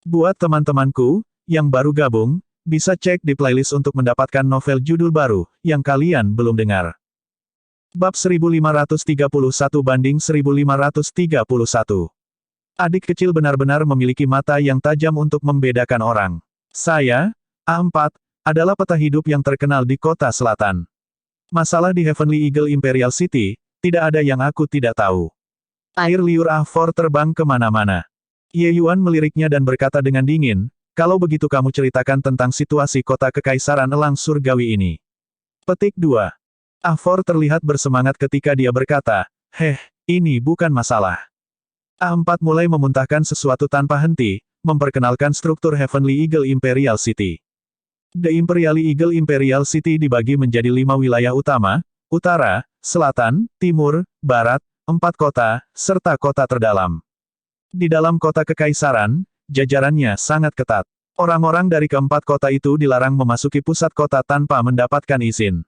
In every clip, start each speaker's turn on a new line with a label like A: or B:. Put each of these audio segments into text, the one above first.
A: Buat teman-temanku, yang baru gabung, bisa cek di playlist untuk mendapatkan novel judul baru, yang kalian belum dengar. Bab 1531 banding 1531. Adik kecil benar-benar memiliki mata yang tajam untuk membedakan orang. Saya, A4, adalah peta hidup yang terkenal di kota selatan. Masalah di Heavenly Eagle Imperial City, tidak ada yang aku tidak tahu. Air liur A4 terbang kemana-mana. Ye Yuan meliriknya dan berkata dengan dingin, kalau begitu kamu ceritakan tentang situasi kota kekaisaran elang surgawi ini. Petik 2. A4 terlihat bersemangat ketika dia berkata, ini bukan masalah. A4 mulai memuntahkan sesuatu tanpa henti, memperkenalkan struktur Heavenly Eagle Imperial City. The Imperial Eagle Imperial City dibagi menjadi 5 wilayah utama, utara, selatan, timur, barat, 4 kota, serta kota terdalam. Di dalam kota kekaisaran, jajarannya sangat ketat. Orang-orang dari keempat kota itu dilarang memasuki pusat kota tanpa mendapatkan izin.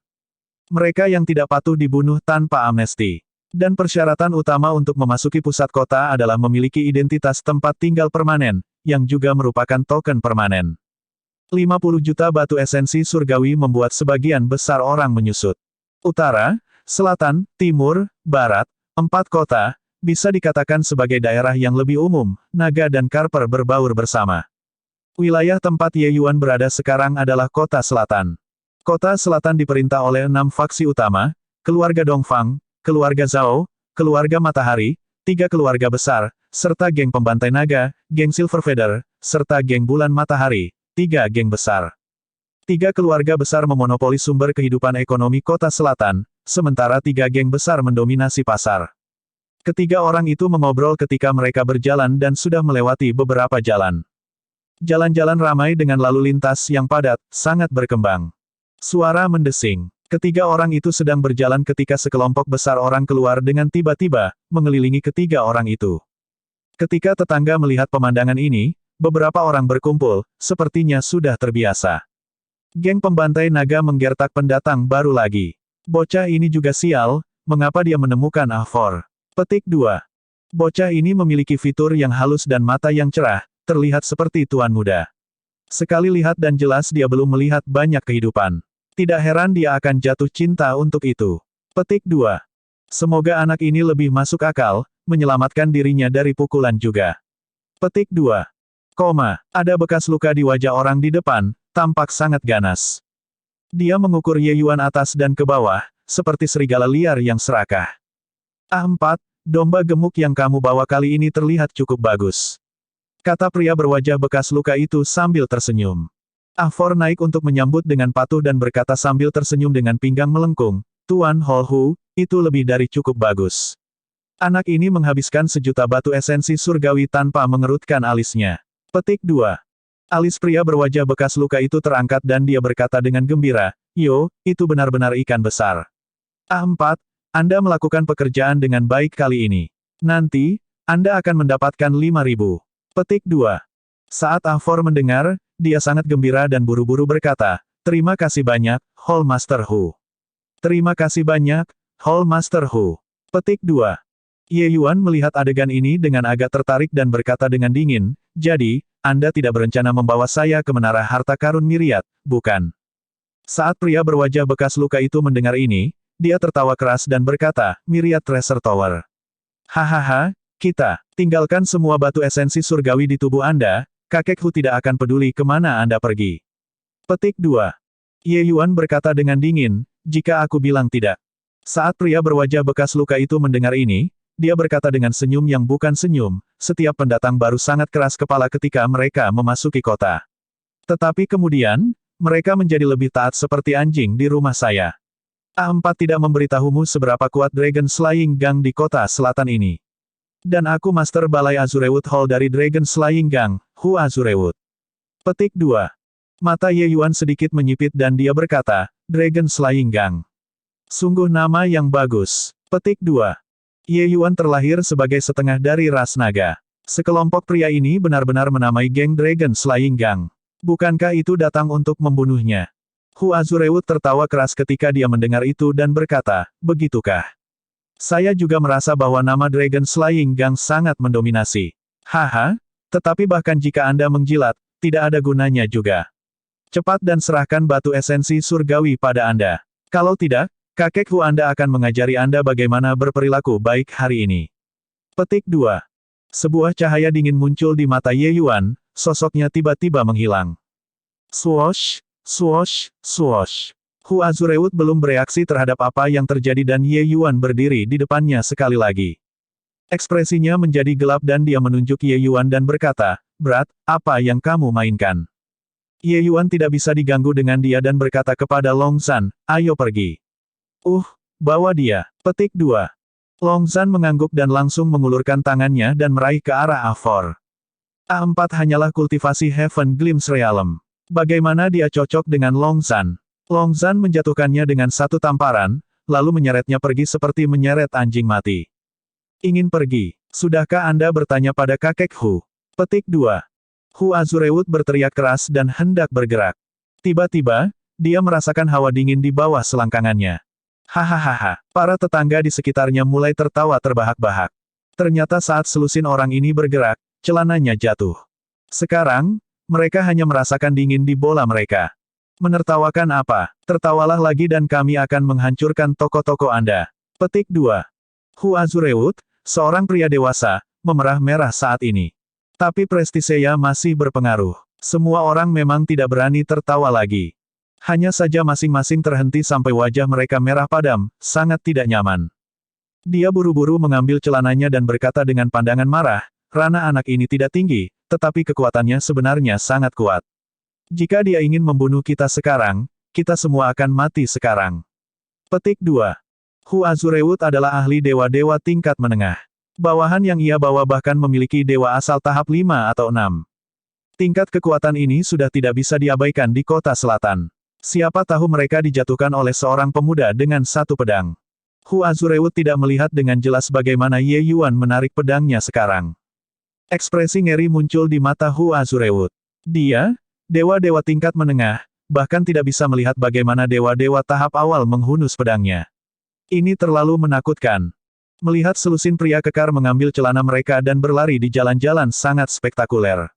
A: Mereka yang tidak patuh dibunuh tanpa amnesti. Dan persyaratan utama untuk memasuki pusat kota adalah memiliki identitas tempat tinggal permanen, yang juga merupakan token permanen. 50 juta batu esensi surgawi membuat sebagian besar orang menyusut. Utara, selatan, timur, barat, 4 kota, bisa dikatakan sebagai daerah yang lebih umum, naga dan karper berbaur bersama. Wilayah tempat Ye Yuan berada sekarang adalah kota selatan. Kota selatan diperintah oleh 6 faksi utama, keluarga Dongfang, keluarga Zhao, keluarga Matahari, 3 keluarga besar, serta geng pembantai naga, geng Silver Feather, serta geng bulan matahari, 3 geng besar. 3 keluarga besar memonopoli sumber kehidupan ekonomi kota selatan, sementara 3 geng besar mendominasi pasar. Ketiga orang itu mengobrol ketika mereka berjalan dan sudah melewati beberapa jalan. Jalan-jalan ramai dengan lalu lintas yang padat, sangat berkembang. Suara mendesing. Ketiga orang itu sedang berjalan ketika sekelompok besar orang keluar dengan tiba-tiba, mengelilingi ketiga orang itu. Ketika tetangga melihat pemandangan ini, beberapa orang berkumpul, sepertinya sudah terbiasa. Geng pembantai naga menggertak pendatang baru lagi. Bocah ini juga sial, mengapa dia menemukan A4? Petik 2. Bocah ini memiliki fitur yang halus dan mata yang cerah, terlihat seperti tuan muda. Sekali lihat dan jelas dia belum melihat banyak kehidupan. Tidak heran dia akan jatuh cinta untuk itu. Petik 2. Semoga anak ini lebih masuk akal, menyelamatkan dirinya dari pukulan juga. Petik 2. Ada bekas luka di wajah orang di depan, tampak sangat ganas. Dia mengukur Ye Yuan atas dan ke bawah, seperti serigala liar yang serakah. A4, domba gemuk yang kamu bawa kali ini terlihat cukup bagus. Kata pria berwajah bekas luka itu sambil tersenyum. A4 naik untuk menyambut dengan patuh dan berkata sambil tersenyum dengan pinggang melengkung, Tuan Holhu, itu lebih dari cukup bagus. Anak ini menghabiskan 1 juta batu esensi surgawi tanpa mengerutkan alisnya. Petik 2. Alis pria berwajah bekas luka itu terangkat dan dia berkata dengan gembira, Yo, itu benar-benar ikan besar. A4, Anda melakukan pekerjaan dengan baik kali ini. Nanti, Anda akan mendapatkan 5.000. Petik 2. Saat A4 mendengar, dia sangat gembira dan buru-buru berkata, terima kasih banyak, Hall Master Hu. Terima kasih banyak, Hall Master Hu. Petik 2. Ye Yuan melihat adegan ini dengan agak tertarik dan berkata dengan dingin, jadi, Anda tidak berencana membawa saya ke menara harta karun Myriad, bukan? Saat pria berwajah bekas luka itu mendengar ini, dia tertawa keras dan berkata, Myriad Treasure Tower. Hahaha, kita, tinggalkan semua batu esensi surgawi di tubuh Anda, kakek Hu tidak akan peduli kemana Anda pergi. Petik 2. Ye Yuan berkata dengan dingin, jika aku bilang tidak. Saat pria berwajah bekas luka itu mendengar ini, dia berkata dengan senyum yang bukan senyum, setiap pendatang baru sangat keras kepala ketika mereka memasuki kota. Tetapi kemudian, mereka menjadi lebih taat seperti anjing di rumah saya. A4 tidak memberitahumu seberapa kuat Dragon Slaying Gang di kota selatan ini. Dan aku Master Balai Azurewut Hall dari Dragon Slaying Gang, Hu Azurewut. Petik 2. Mata Ye Yuan sedikit menyipit dan dia berkata, Dragon Slaying Gang. Sungguh nama yang bagus. Petik 2. Ye Yuan terlahir sebagai setengah dari ras naga. Sekelompok pria ini benar-benar menamai geng Dragon Slaying Gang. Bukankah itu datang untuk membunuhnya? Hu Azurewut tertawa keras ketika dia mendengar itu dan berkata, begitukah? Saya juga merasa bahwa nama Dragon Slaying Gang sangat mendominasi. Haha, Tetapi bahkan jika Anda menjilat, tidak ada gunanya juga. Cepat dan serahkan batu esensi surgawi pada Anda. Kalau tidak, kakek Hu Anda akan mengajari Anda bagaimana berperilaku baik hari ini. Petik 2. Sebuah cahaya dingin muncul di mata Ye Yuan, sosoknya tiba-tiba menghilang. Swoosh, swoosh, swoosh. Hu Azurewut belum bereaksi terhadap apa yang terjadi dan Ye Yuan berdiri di depannya sekali lagi. Ekspresinya menjadi gelap dan dia menunjuk Ye Yuan dan berkata, "Berat, apa yang kamu mainkan?" Ye Yuan tidak bisa diganggu dengan dia dan berkata kepada Long Zhan, "Ayo pergi." Bawa dia. Petik 2. Long Zhan mengangguk dan langsung mengulurkan tangannya dan meraih ke arah A4. A4 hanyalah kultivasi Heaven Glimpse Realm. Bagaimana dia cocok dengan Long Zhan? Long Zhan menjatuhkannya dengan satu tamparan, lalu menyeretnya pergi seperti menyeret anjing mati. Ingin pergi. Sudahkah Anda bertanya pada kakek Hu? Petik 2. Hu Azurewut berteriak keras dan hendak bergerak. Tiba-tiba, dia merasakan hawa dingin di bawah selangkangannya. Hahaha. Para tetangga di sekitarnya mulai tertawa terbahak-bahak. Ternyata saat selusin orang ini bergerak, celananya jatuh. Sekarang, mereka hanya merasakan dingin di bola mereka. Menertawakan apa? Tertawalah lagi dan kami akan menghancurkan toko-toko Anda. Petik 2. Hu Azurewut, seorang pria dewasa, memerah-merah saat ini. Tapi prestisenya masih berpengaruh. Semua orang memang tidak berani tertawa lagi. Hanya saja masing-masing terhenti sampai wajah mereka merah padam, sangat tidak nyaman. Dia buru-buru mengambil celananya dan berkata dengan pandangan marah, "Rana anak ini tidak tinggi, tetapi kekuatannya sebenarnya sangat kuat. Jika dia ingin membunuh kita sekarang, kita semua akan mati sekarang." Petik 2. Hu Azurewut adalah ahli dewa-dewa tingkat menengah. Bawahan yang ia bawa bahkan memiliki dewa asal tahap 5 atau 6. Tingkat kekuatan ini sudah tidak bisa diabaikan di kota selatan. Siapa tahu mereka dijatuhkan oleh seorang pemuda dengan satu pedang. Hu Azurewut tidak melihat dengan jelas bagaimana Ye Yuan menarik pedangnya sekarang. Ekspresi ngeri muncul di mata Hu Azurewut. Dia, dewa-dewa tingkat menengah, bahkan tidak bisa melihat bagaimana dewa-dewa tahap awal menghunus pedangnya. Ini terlalu menakutkan. Melihat selusin pria kekar mengambil celana mereka dan berlari di jalan-jalan sangat spektakuler.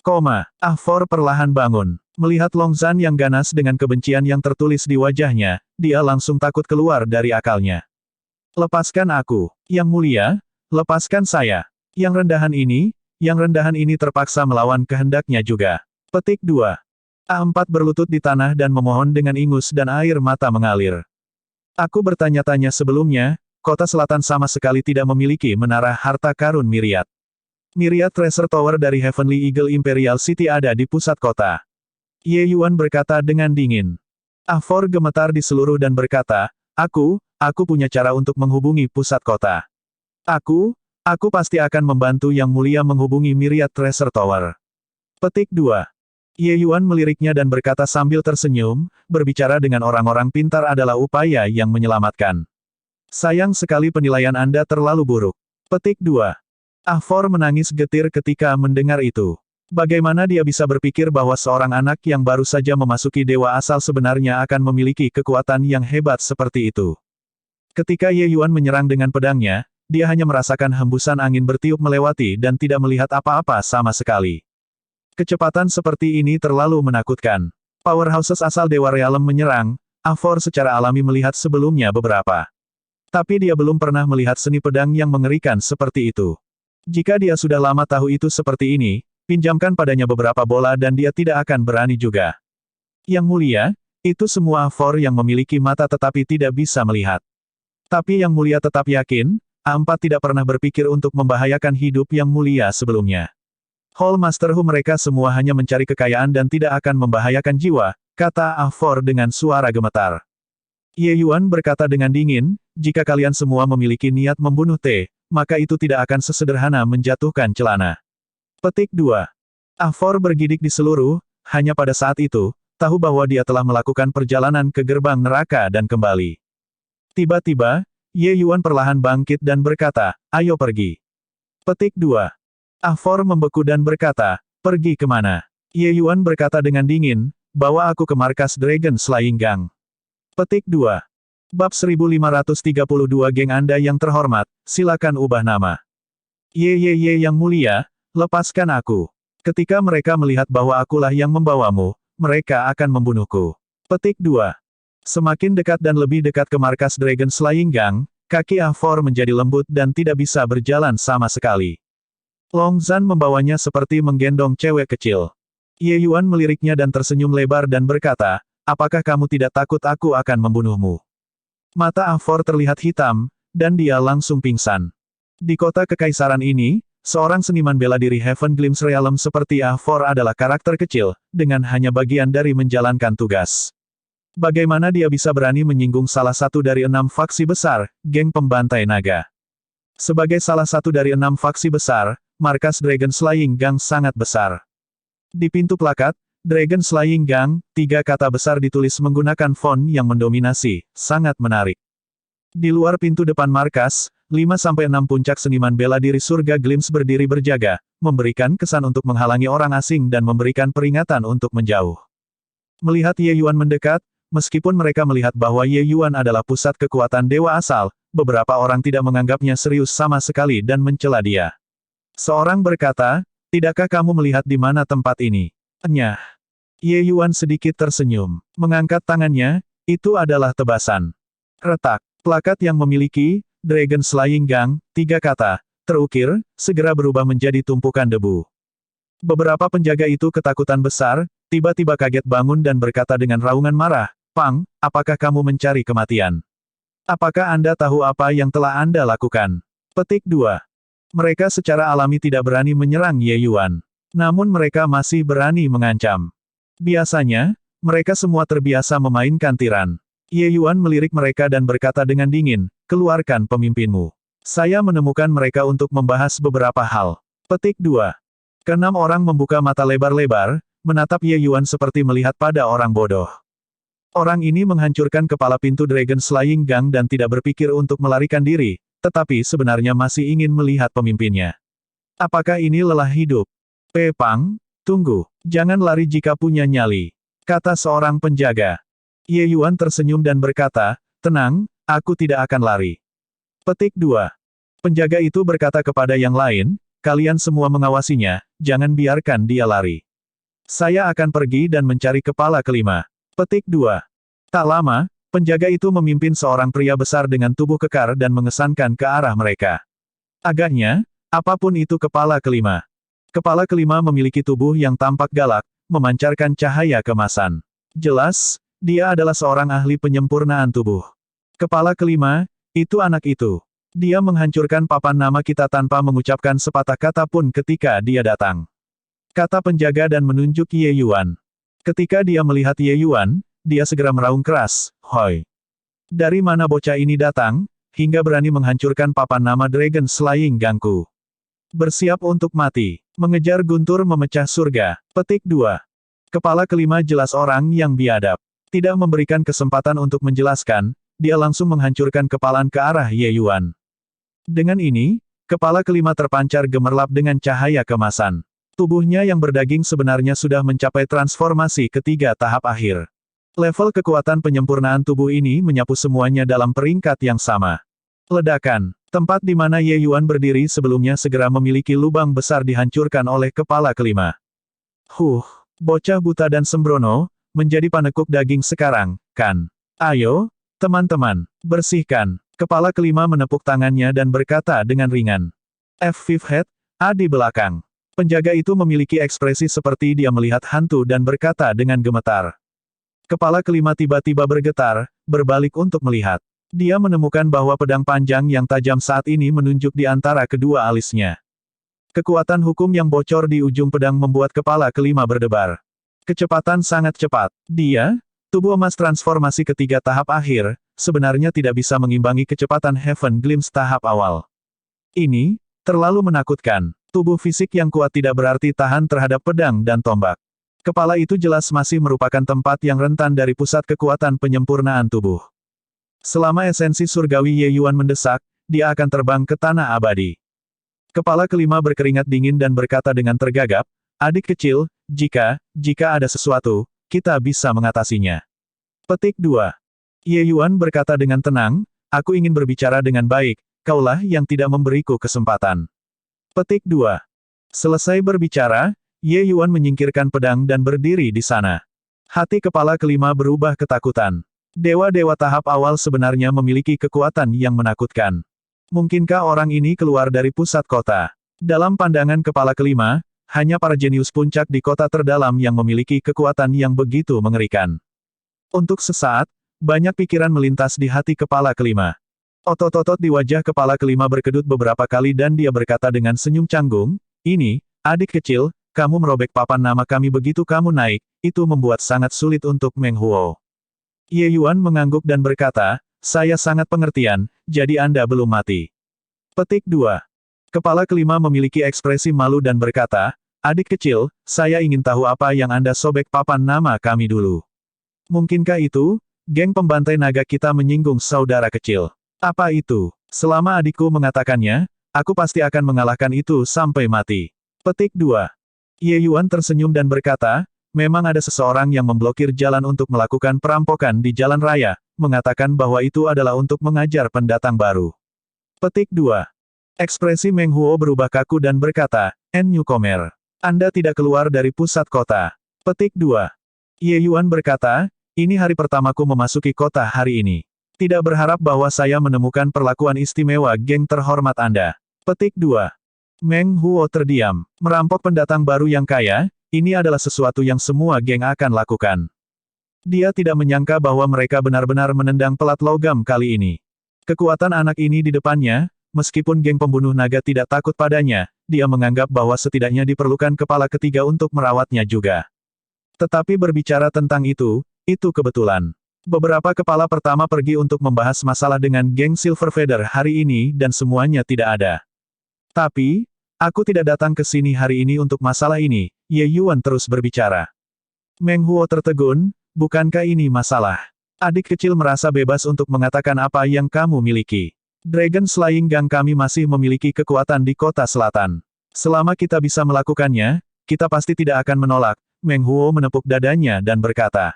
A: A4 perlahan bangun. Melihat Long Zhan yang ganas dengan kebencian yang tertulis di wajahnya, dia langsung takut keluar dari akalnya. "Lepaskan aku, Yang Mulia, lepaskan saya. Yang rendahan ini terpaksa melawan kehendaknya juga." Petik 2. A4 berlutut di tanah dan memohon dengan ingus dan air mata mengalir. "Aku bertanya-tanya sebelumnya, kota selatan sama sekali tidak memiliki menara harta karun Myriad. Myriad Treasure Tower dari Heavenly Eagle Imperial City ada di pusat kota." Ye Yuan berkata dengan dingin. A4 gemetar di seluruh dan berkata, Aku punya cara untuk menghubungi pusat kota. Aku pasti akan membantu Yang Mulia menghubungi Myriad Treasure Tower." Petik 2. Ye Yuan meliriknya dan berkata sambil tersenyum, "Berbicara dengan orang-orang pintar adalah upaya yang menyelamatkan. Sayang sekali penilaian Anda terlalu buruk." Petik 2. A4 menangis getir ketika mendengar itu. Bagaimana dia bisa berpikir bahwa seorang anak yang baru saja memasuki dewa asal sebenarnya akan memiliki kekuatan yang hebat seperti itu. Ketika Ye Yuan menyerang dengan pedangnya, dia hanya merasakan hembusan angin bertiup melewati dan tidak melihat apa-apa sama sekali. Kecepatan seperti ini terlalu menakutkan. Powerhouses asal Dewa Realm menyerang, A4 secara alami melihat sebelumnya beberapa. Tapi dia belum pernah melihat seni pedang yang mengerikan seperti itu. Jika dia sudah lama tahu itu seperti ini, pinjamkan padanya beberapa bola dan dia tidak akan berani juga. Yang Mulia, itu semua A4 yang memiliki mata tetapi tidak bisa melihat. Tapi Yang Mulia tetap yakin, A4 tidak pernah berpikir untuk membahayakan hidup Yang Mulia sebelumnya. Hall Master Hu mereka semua hanya mencari kekayaan dan tidak akan membahayakan jiwa, kata A4 dengan suara gemetar. Ye Yuan berkata dengan dingin, jika kalian semua memiliki niat membunuh T, maka itu tidak akan sesederhana menjatuhkan celana. Petik 2. A4 bergidik di seluruh, hanya pada saat itu, tahu bahwa dia telah melakukan perjalanan ke gerbang neraka dan kembali. Tiba-tiba, Ye Yuan perlahan bangkit dan berkata, ayo pergi. Petik 2. A4 membeku dan berkata, pergi kemana? Ye Yuan berkata dengan dingin, bawa aku ke markas Dragon Slaying Gang. Petik 2. Bab 1532 Geng Anda yang terhormat, silakan ubah nama. Ye Yang Mulia, Lepaskan aku. Ketika mereka melihat bahwa akulah yang membawamu, mereka akan membunuhku. Petik 2. Semakin dekat dan lebih dekat ke markas Dragon Slaying Gang, kaki Ah For menjadi lembut dan tidak bisa berjalan sama sekali. Long Zhan membawanya seperti menggendong cewek kecil. Ye Yuan meliriknya dan tersenyum lebar dan berkata, apakah kamu tidak takut aku akan membunuhmu? Mata Ah For terlihat hitam, dan dia langsung pingsan. Di kota kekaisaran ini, seorang seniman bela diri Heaven Glimpse Realm seperti Ah For adalah karakter kecil, dengan hanya bagian dari menjalankan tugas. Bagaimana dia bisa berani menyinggung salah satu dari 6 faksi besar, geng pembantai naga? Sebagai salah satu dari 6 faksi besar, markas Dragon Slaying Gang sangat besar. Di pintu plakat, Dragon Slaying Gang, 3 kata besar ditulis menggunakan font yang mendominasi, sangat menarik. Di luar pintu depan markas, 5-6 puncak seniman bela diri surga Glimpse berdiri berjaga, memberikan kesan untuk menghalangi orang asing dan memberikan peringatan untuk menjauh. Melihat Ye Yuan mendekat, meskipun mereka melihat bahwa Ye Yuan adalah pusat kekuatan dewa asal, beberapa orang tidak menganggapnya serius sama sekali dan mencela dia. Seorang berkata, tidakkah kamu melihat di mana tempat ini? Nyah. Ye Yuan sedikit tersenyum. Mengangkat tangannya, itu adalah tebasan. Retak. Plakat yang memiliki, Dragon Slaying Gang, 3 kata, terukir, segera berubah menjadi tumpukan debu. Beberapa penjaga itu ketakutan besar, tiba-tiba kaget bangun dan berkata dengan raungan marah, Pang, apakah kamu mencari kematian? Apakah Anda tahu apa yang telah Anda lakukan? Petik 2. Mereka secara alami tidak berani menyerang Ye Yuan. Namun mereka masih berani mengancam. Biasanya, mereka semua terbiasa memainkan tiran. Ye Yuan melirik mereka dan berkata dengan dingin, keluarkan pemimpinmu. Saya menemukan mereka untuk membahas beberapa hal. Petik 2. Keenam orang membuka mata lebar-lebar, menatap Ye Yuan seperti melihat pada orang bodoh. Orang ini menghancurkan kepala pintu Dragon Slaying Gang dan tidak berpikir untuk melarikan diri, tetapi sebenarnya masih ingin melihat pemimpinnya. Apakah ini lelah hidup? Pang, tunggu, jangan lari jika punya nyali, kata seorang penjaga. Ye Yuan tersenyum dan berkata, tenang, aku tidak akan lari. Petik 2. Penjaga itu berkata kepada yang lain, kalian semua mengawasinya, jangan biarkan dia lari. Saya akan pergi dan mencari kepala kelima. Petik 2. Tak lama, penjaga itu memimpin seorang pria besar dengan tubuh kekar dan mengesankan ke arah mereka. Agaknya, apapun itu kepala kelima. Kepala kelima memiliki tubuh yang tampak galak, memancarkan cahaya kemasan. Jelas, dia adalah seorang ahli penyempurnaan tubuh. Kepala kelima, itu anak itu. Dia menghancurkan papan nama kita tanpa mengucapkan sepatah kata pun ketika dia datang. Kata penjaga dan menunjuk Ye Yuan. Ketika dia melihat Ye Yuan, dia segera meraung keras, hoi. Dari mana bocah ini datang, hingga berani menghancurkan papan nama Dragon Slaying Gangku? Bersiap untuk mati. Mengejar guntur memecah surga. Petik 2. Kepala kelima jelas orang yang biadab. Tidak memberikan kesempatan untuk menjelaskan, dia langsung menghancurkan kepalan ke arah Ye Yuan. Dengan ini, kepala kelima terpancar gemerlap dengan cahaya kemasan. Tubuhnya yang berdaging sebenarnya sudah mencapai transformasi ketiga tahap akhir. Level kekuatan penyempurnaan tubuh ini menyapu semuanya dalam peringkat yang sama. Ledakan. Tempat di mana Ye Yuan berdiri sebelumnya segera memiliki lubang besar dihancurkan oleh kepala kelima. Bocah buta dan sembrono, menjadi panekuk daging sekarang, kan? Ayo, teman-teman, bersihkan. Kepala kelima menepuk tangannya dan berkata dengan ringan. Fifth Head, A di belakang. Penjaga itu memiliki ekspresi seperti dia melihat hantu dan berkata dengan gemetar. Kepala kelima tiba-tiba bergetar, berbalik untuk melihat. Dia menemukan bahwa pedang panjang yang tajam saat ini menunjuk di antara kedua alisnya. Kekuatan hukum yang bocor di ujung pedang membuat kepala kelima berdebar. Kecepatan sangat cepat. Dia, tubuh emas transformasi ketiga tahap akhir, sebenarnya tidak bisa mengimbangi kecepatan Heaven Glimpse tahap awal. Ini, terlalu menakutkan. Tubuh fisik yang kuat tidak berarti tahan terhadap pedang dan tombak. Kepala itu jelas masih merupakan tempat yang rentan dari pusat kekuatan penyempurnaan tubuh. Selama esensi surgawi Ye Yuan mendesak, dia akan terbang ke tanah abadi. Kepala kelima berkeringat dingin dan berkata dengan tergagap, adik kecil, jika ada sesuatu, kita bisa mengatasinya. Petik 2. Ye Yuan berkata dengan tenang, aku ingin berbicara dengan baik, kaulah yang tidak memberiku kesempatan. Petik 2. Selesai berbicara, Ye Yuan menyingkirkan pedang dan berdiri di sana. Hati kepala kelima berubah ketakutan. Dewa-dewa tahap awal sebenarnya memiliki kekuatan yang menakutkan. Mungkinkah orang ini keluar dari pusat kota? Dalam pandangan kepala kelima, hanya para jenius puncak di kota terdalam yang memiliki kekuatan yang begitu mengerikan. Untuk sesaat, banyak pikiran melintas di hati kepala kelima. Otot-otot di wajah kepala kelima berkedut beberapa kali dan dia berkata dengan senyum canggung, "Ini, adik kecil, kamu merobek papan nama kami begitu kamu naik, itu membuat sangat sulit untuk Meng Huo." Ye Yuan mengangguk dan berkata, "Saya sangat pengertian, jadi Anda belum mati." Petik 2. Kepala kelima memiliki ekspresi malu dan berkata, "Adik kecil, saya ingin tahu apa yang Anda sobek papan nama kami dulu. Mungkinkah itu, geng pembantai naga kita menyinggung saudara kecil? Apa itu? Selama adikku mengatakannya, aku pasti akan mengalahkan itu sampai mati." Petik 2. Ye Yuan tersenyum dan berkata, "Memang ada seseorang yang memblokir jalan untuk melakukan perampokan di jalan raya, mengatakan bahwa itu adalah untuk mengajar pendatang baru." Petik 2. Ekspresi Meng Huo berubah kaku dan berkata, "Newcomer. Anda tidak keluar dari pusat kota." Petik 2. Ye Yuan berkata, "Ini hari pertamaku memasuki kota hari ini. Tidak berharap bahwa saya menemukan perlakuan istimewa geng terhormat Anda." Petik 2. Meng Huo terdiam. Merampok pendatang baru yang kaya, ini adalah sesuatu yang semua geng akan lakukan. Dia tidak menyangka bahwa mereka benar-benar menendang pelat logam kali ini. Kekuatan anak ini di depannya, meskipun geng pembunuh naga tidak takut padanya, dia menganggap bahwa setidaknya diperlukan kepala ketiga untuk merawatnya juga. Tetapi berbicara tentang itu kebetulan. Beberapa kepala pertama pergi untuk membahas masalah dengan geng Silver Feather hari ini dan semuanya tidak ada. Tapi, aku tidak datang ke sini hari ini untuk masalah ini, Ye Yuan terus berbicara. Meng Huo tertegun, "Bukankah ini masalah? Adik kecil merasa bebas untuk mengatakan apa yang kamu miliki. Dragon Slaying Gang kami masih memiliki kekuatan di kota selatan. Selama kita bisa melakukannya, kita pasti tidak akan menolak." Meng Huo menepuk dadanya dan berkata.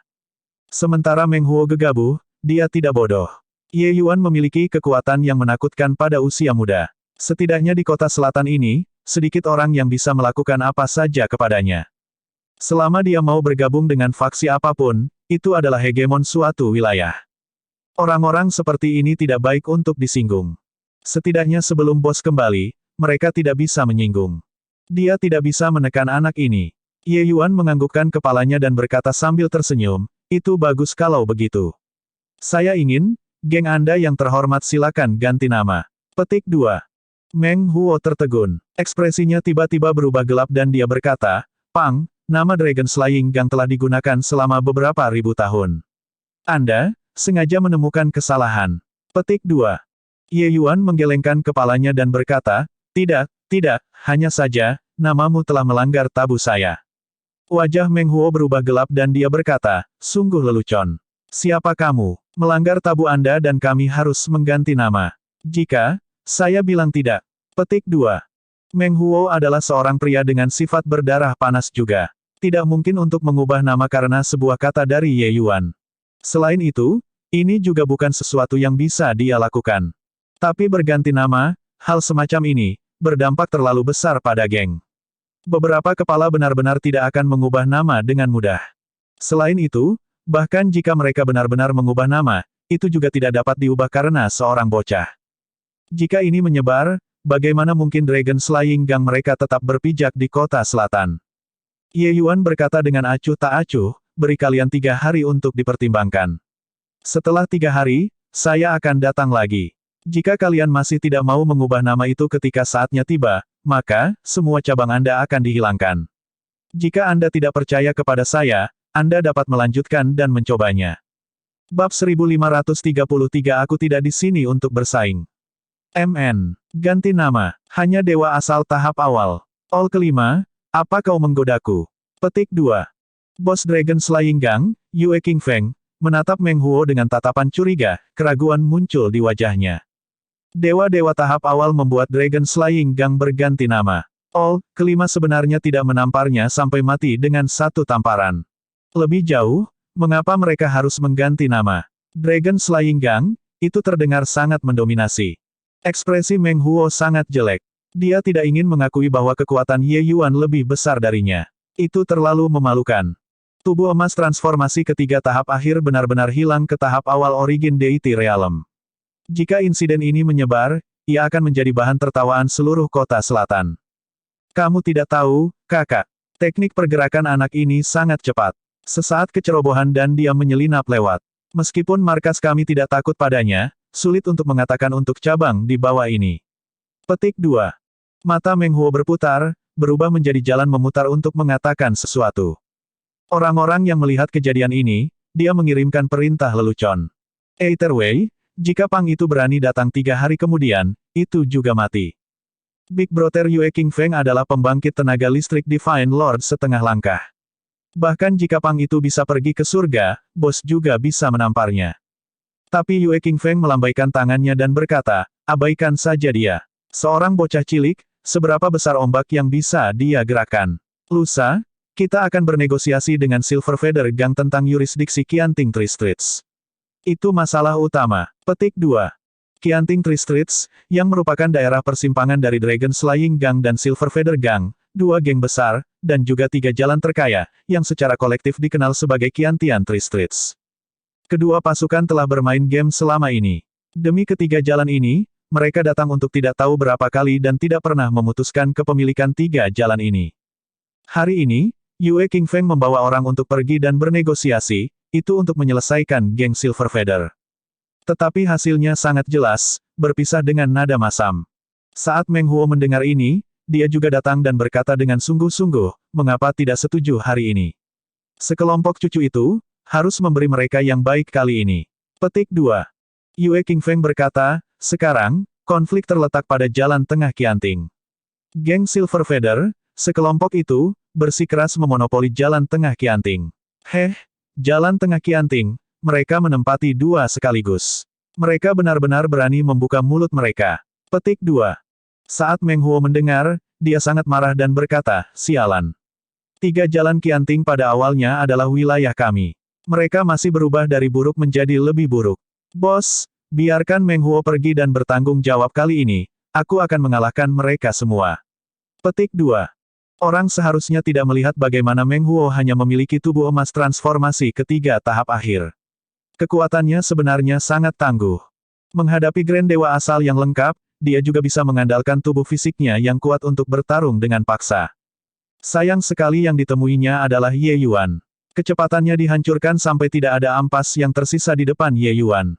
A: Sementara Meng Huo gegabah, dia tidak bodoh. Ye Yuan memiliki kekuatan yang menakutkan pada usia muda. Setidaknya di kota selatan ini, sedikit orang yang bisa melakukan apa saja kepadanya. Selama dia mau bergabung dengan faksi apapun, itu adalah hegemon suatu wilayah. Orang-orang seperti ini tidak baik untuk disinggung. Setidaknya sebelum bos kembali, mereka tidak bisa menyinggung. Dia tidak bisa menekan anak ini. Ye Yuan menganggukkan kepalanya dan berkata sambil tersenyum, "Itu bagus kalau begitu. Saya ingin, geng Anda yang terhormat silakan ganti nama." Petik 2. Meng Huo tertegun. Ekspresinya tiba-tiba berubah gelap dan dia berkata, "Pang, nama Dragon Slaying Gang telah digunakan selama beberapa ribu tahun. Anda, sengaja menemukan kesalahan." Petik 2. Ye Yuan menggelengkan kepalanya dan berkata, tidak, hanya saja, namamu telah melanggar tabu saya." Wajah Meng Huo berubah gelap dan dia berkata, "Sungguh lelucon. Siapa kamu? Melanggar tabu Anda dan kami harus mengganti nama. Jika saya bilang tidak." Petik 2. Meng Huo adalah seorang pria dengan sifat berdarah panas juga. Tidak mungkin untuk mengubah nama karena sebuah kata dari Ye Yuan. Selain itu, ini juga bukan sesuatu yang bisa dia lakukan. Tapi berganti nama, hal semacam ini, berdampak terlalu besar pada geng. Beberapa kepala benar-benar tidak akan mengubah nama dengan mudah. Selain itu, bahkan jika mereka benar-benar mengubah nama, itu juga tidak dapat diubah karena seorang bocah. Jika ini menyebar, bagaimana mungkin Dragon Slaying Gang mereka tetap berpijak di kota selatan? Ye Yuan berkata dengan acuh tak acuh, "Beri kalian 3 hari untuk dipertimbangkan. Setelah 3 hari, saya akan datang lagi. Jika kalian masih tidak mau mengubah nama itu ketika saatnya tiba, maka, semua cabang Anda akan dihilangkan. Jika Anda tidak percaya kepada saya, Anda dapat melanjutkan dan mencobanya." Bab 1533 Aku tidak di sini untuk bersaing. Ganti nama. Hanya dewa asal tahap awal. All kelima, apa kau menggodaku? Petik 2. Bos Dragon Slaying Gang, Yue King Feng, menatap Meng Huo dengan tatapan curiga, keraguan muncul di wajahnya. Dewa-dewa tahap awal membuat Dragon Slaying Gang berganti nama. All kelima sebenarnya tidak menamparnya sampai mati dengan satu tamparan. Lebih jauh, mengapa mereka harus mengganti nama? Dragon Slaying Gang, itu terdengar sangat mendominasi. Ekspresi Meng Huo sangat jelek. Dia tidak ingin mengakui bahwa kekuatan Ye Yuan lebih besar darinya. Itu terlalu memalukan. Tubuh emas transformasi ketiga tahap akhir benar-benar hilang ke tahap awal Origin Deity Realm. Jika insiden ini menyebar, ia akan menjadi bahan tertawaan seluruh kota selatan. Kamu tidak tahu, kakak. Teknik pergerakan anak ini sangat cepat. Sesaat kecerobohan dan dia menyelinap lewat. Meskipun markas kami tidak takut padanya, sulit untuk mengatakan untuk cabang di bawah ini. Petik 2. Mata Meng Huo berputar, berubah menjadi jalan memutar untuk mengatakan sesuatu. Orang-orang yang melihat kejadian ini, dia mengirimkan perintah lelucon. Either way, jika Pang itu berani datang 3 hari kemudian, itu juga mati. Big Brother Yue King Feng adalah pembangkit tenaga listrik Divine Lord setengah langkah. Bahkan jika Pang itu bisa pergi ke surga, bos juga bisa menamparnya. Tapi Yue King Feng melambaikan tangannya dan berkata, abaikan saja dia. Seorang bocah cilik, seberapa besar ombak yang bisa dia gerakkan. Lusa, kita akan bernegosiasi dengan Silver Feather Gang tentang yurisdiksi Qianting Tree Streets. Itu masalah utama. Petik 2. Qianting Tree Streets, yang merupakan daerah persimpangan dari Dragon Slaying Gang dan Silver Feather Gang, 2 geng besar, dan juga 3 jalan terkaya, yang secara kolektif dikenal sebagai Qiantian Tree Streets. Kedua pasukan telah bermain game selama ini. Demi ketiga jalan ini, mereka datang untuk tidak tahu berapa kali dan tidak pernah memutuskan kepemilikan 3 jalan ini. Hari ini, Yue King Feng membawa orang untuk pergi dan bernegosiasi, itu untuk menyelesaikan geng Silver Feather. Tetapi hasilnya sangat jelas, berpisah dengan nada masam. Saat Meng Huo mendengar ini, dia juga datang dan berkata dengan sungguh-sungguh, mengapa tidak setuju hari ini. Sekelompok cucu itu, harus memberi mereka yang baik kali ini. Petik 2. Yue King Feng berkata, sekarang, konflik terletak pada jalan tengah Qianting. Geng Silver Feather, sekelompok itu, bersikeras memonopoli jalan tengah Qianting. Jalan tengah Qianting, mereka menempati 2 sekaligus. Mereka benar-benar berani membuka mulut mereka. Petik 2. Saat Meng Huo mendengar, dia sangat marah dan berkata, sialan. 3 jalan Qianting pada awalnya adalah wilayah kami. Mereka masih berubah dari buruk menjadi lebih buruk. Bos, biarkan Meng Huo pergi dan bertanggung jawab kali ini, aku akan mengalahkan mereka semua. Petik 2. Orang seharusnya tidak melihat bagaimana Meng Huo hanya memiliki tubuh emas transformasi ketiga tahap akhir. Kekuatannya sebenarnya sangat tangguh. Menghadapi Grand Dewa asal yang lengkap, dia juga bisa mengandalkan tubuh fisiknya yang kuat untuk bertarung dengan paksa. Sayang sekali yang ditemuinya adalah Ye Yuan. Kecepatannya dihancurkan sampai tidak ada ampas yang tersisa di depan Ye Yuan.